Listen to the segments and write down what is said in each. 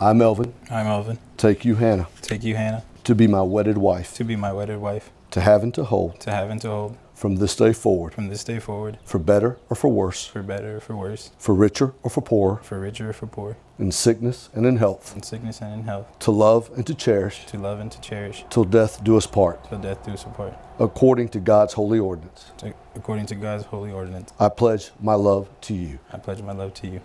I, Melvin, I, Melvin, take you, Hannah, take you, Hannah, to be my wedded wife, to be my wedded wife, to have and to hold, from this day forward, for better or for worse, for better or for worse, for richer or for poorer, for richer or for poor, in sickness and in health, in sickness and in health, to love and to cherish, till death do us part, according to God's holy ordinance. according to God's holy ordinance. I pledge my love to you. I pledge my love to you.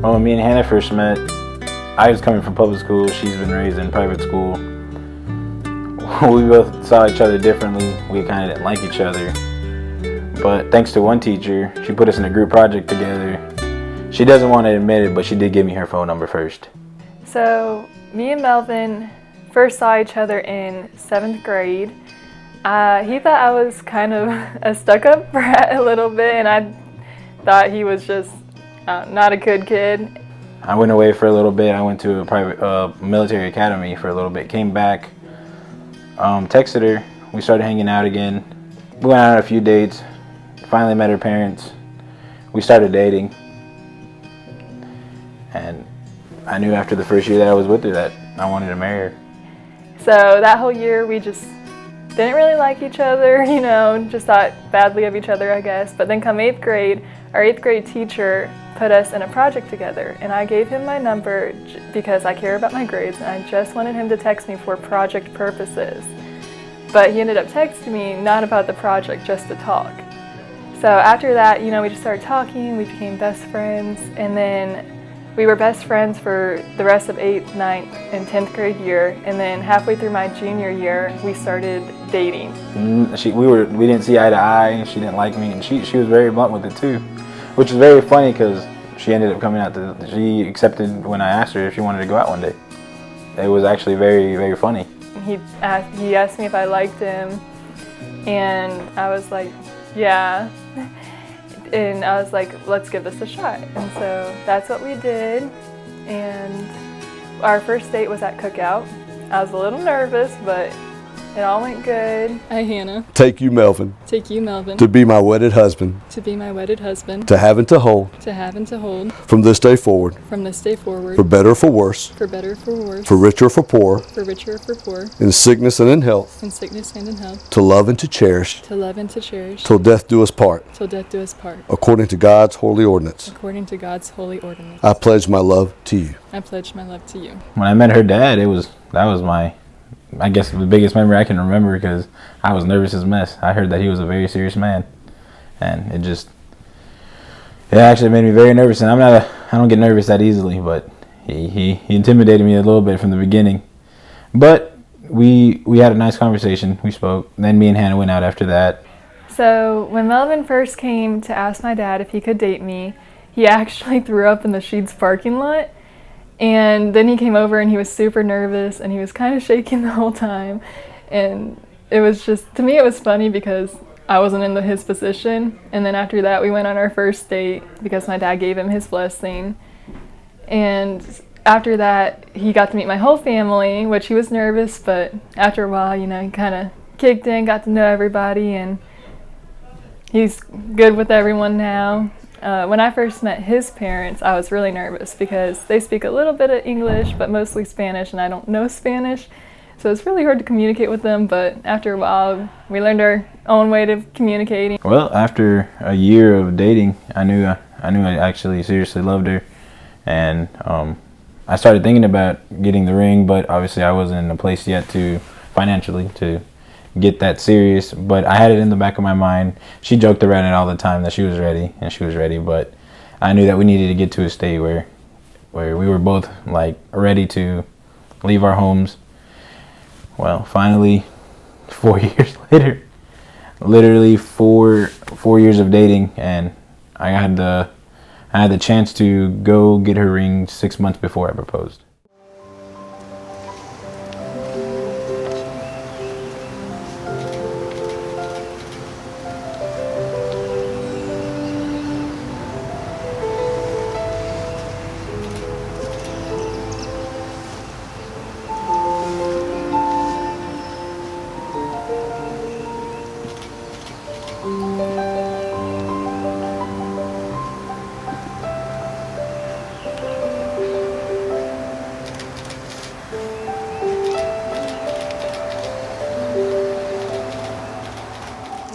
When me and Hannah first met, I was coming from public school. She's been raised in private school. We both saw each other differently. We kind of didn't like each other. But thanks to one teacher, she put us in a group project together. She doesn't want to admit it, but she did give me her phone number first. So me and Melvin first saw each other in 7th grade. He thought I was kind of a stuck-up brat a little bit, and I thought he was just not a good kid. I went away for a little bit. I went to a private military academy for a little bit. Came back, texted her. We started hanging out again. We went out on a few dates. Finally met her parents. We started dating. And I knew after the first year that I was with her that I wanted to marry her. So that whole year we just didn't really like each other, just thought badly of each other, I guess. But then come 8th grade, our 8th grade teacher put us in a project together, and I gave him my number because I care about my grades, and I just wanted him to text me for project purposes. But he ended up texting me not about the project, just to talk. So after that, we just started talking, we became best friends, and then we were best friends for the rest of 8th, 9th, and 10th grade year, and then halfway through my junior year, we started dating. We didn't see eye to eye. She didn't like me, and she was very blunt with it too, which is very funny because she ended up coming out. She accepted when I asked her if she wanted to go out one day. It was actually very, very funny. He asked me if I liked him, and I was like, yeah. And I was like, let's give this a shot. And so that's what we did. And our first date was at Cookout. I was a little nervous, but it all went good. I, Hannah, Take you, Melvin, take you, Melvin, to be my wedded husband, to be my wedded husband, to have and to hold, from this day forward, from this day forward, for better or for worse, for better or for worse, for richer or for poorer, for richer or for poor, in sickness and in health, in sickness and in health, to love and to cherish, to love and to cherish, till death do us part, till death do us part, according to God's holy ordinance. according to God's holy ordinance. I pledge my love to you. I pledge my love to you. When I met her dad, that was my, I guess, the biggest memory I can remember because I was nervous as mess. I heard that he was a very serious man, and it actually made me very nervous. And I don't get nervous that easily, but he intimidated me a little bit from the beginning. But we had a nice conversation. We spoke. Then me and Hannah went out after that. So when Melvin first came to ask my dad if he could date me, he actually threw up in the Sheetz parking lot. And then he came over and he was super nervous and he was kind of shaking the whole time. And it was just, to me it was funny because I wasn't in his position. And then after that we went on our first date because my dad gave him his blessing. And after that he got to meet my whole family, which he was nervous, but after a while, he kind of kicked in, got to know everybody, and he's good with everyone now. When I first met his parents, I was really nervous because they speak a little bit of English, but mostly Spanish, and I don't know Spanish. So it's really hard to communicate with them, but after a while, we learned our own way of communicating. Well, after a year of dating, I knew I actually seriously loved her, and I started thinking about getting the ring, but obviously I wasn't in a place yet to financially to get that serious. But I had it in the back of my mind. She joked around it all the time that she was ready, and she was ready. But I knew that we needed to get to a state where we were both like ready to leave our homes. Well, finally, 4 years later, literally four years of dating, and I had the chance to go get her ring 6 months before I proposed.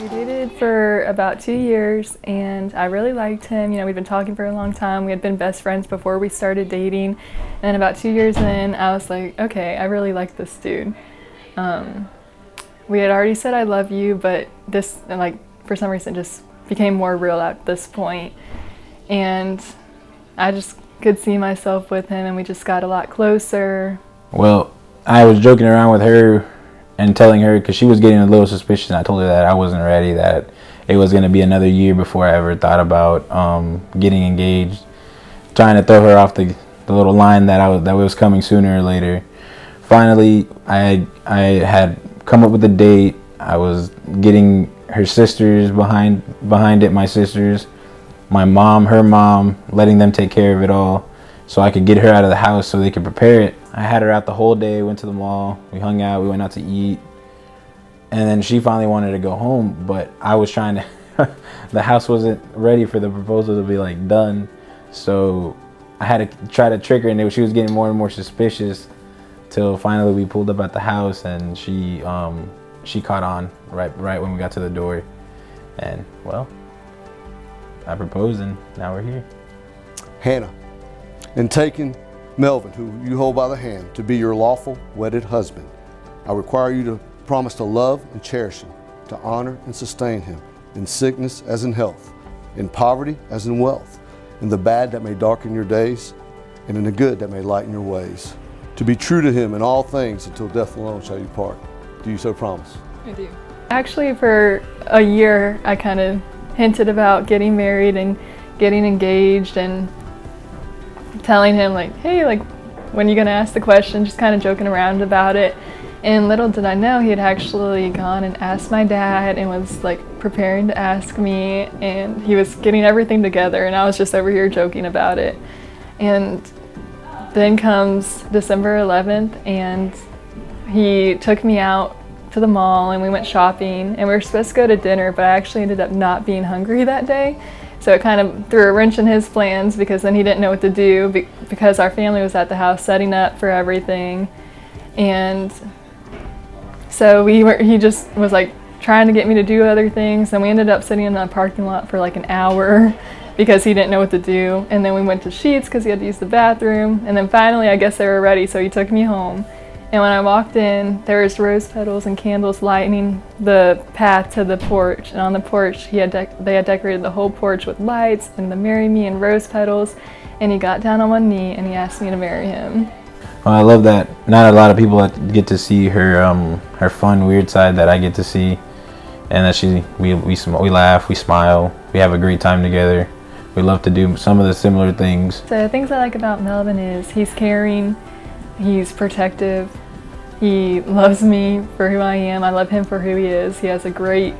We dated for about 2 years, and I really liked him. We'd been talking for a long time. We had been best friends before we started dating. And about 2 years in, I was like, okay, I really like this dude. We had already said I love you, but this, like, for some reason, just became more real at this point. And I just could see myself with him, and we just got a lot closer. Well, I was joking around with her and telling her, because she was getting a little suspicious, and I told her that I wasn't ready, that it was going to be another year before I ever thought about getting engaged, trying to throw her off the little line that was coming sooner or later. Finally, I had come up with a date. I was getting her sisters behind it, my sisters, my mom, her mom, letting them take care of it all so I could get her out of the house so they could prepare it. I had her out the whole day, went to the mall, we hung out, we went out to eat, and then she finally wanted to go home, but I was trying to, the house wasn't ready for the proposal to be like done, so I had to try to trick her, and she was getting more and more suspicious till finally we pulled up at the house, and she caught on right when we got to the door, and well, I proposed, and now we're here. Hannah, in taking Melvin, who you hold by the hand, to be your lawful wedded husband, I require you to promise to love and cherish him, to honor and sustain him, in sickness as in health, in poverty as in wealth, in the bad that may darken your days, and in the good that may lighten your ways, to be true to him in all things until death alone shall you part. Do you so promise? I do. Actually, for a year, I kind of hinted about getting married and getting engaged and telling him, like, hey, like, when are you gonna ask the question, just kind of joking around about it. And little did I know, he had actually gone and asked my dad and was like preparing to ask me, and he was getting everything together, and I was just over here joking about it. And then comes December 11th, and he took me out to the mall, and we went shopping, and we were supposed to go to dinner, but I actually ended up not being hungry that day. So it kind of threw a wrench in his plans, because then he didn't know what to do, because our family was at the house setting up for everything. And so he just was like trying to get me to do other things, and we ended up sitting in the parking lot for like an hour because he didn't know what to do. And then we went to Sheetz because he had to use the bathroom, and then finally I guess they were ready, so he took me home. And when I walked in, there was rose petals and candles lighting the path to the porch. And on the porch, they had decorated the whole porch with lights and the "Marry Me" and rose petals. And he got down on one knee and he asked me to marry him. Well, I love that. Not a lot of people get to see her fun, weird side that I get to see, and that we laugh, we smile, we have a great time together. We love to do some of the similar things. So the things I like about Melvin is he's caring, he's protective, he loves me for who I am, I love him for who he is. He has a great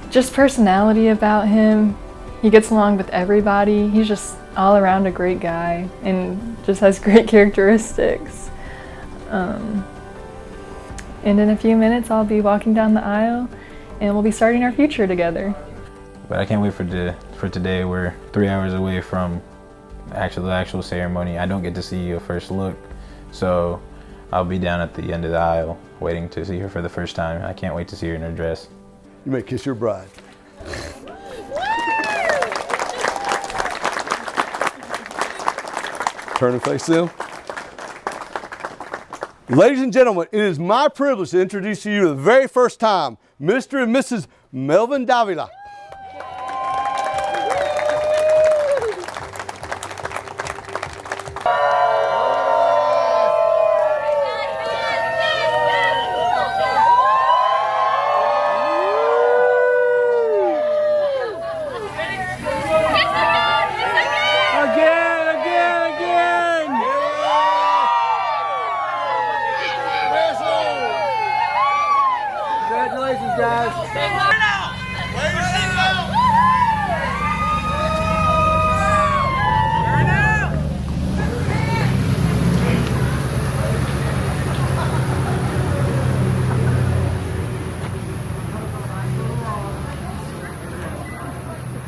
just personality about him. He gets along with everybody. He's just all around a great guy and just has great characteristics. And in a few minutes I'll be walking down the aisle and we'll be starting our future together. But I can't wait for today. We're 3 hours away from the actual ceremony. I don't get to see a first look, so I'll be down at the end of the aisle waiting to see her for the first time. I can't wait to see her in her dress. You may kiss your bride. Turn and face them. Ladies and gentlemen, it is my privilege to introduce to you the very first time, Mr. and Mrs. Melvin Davila.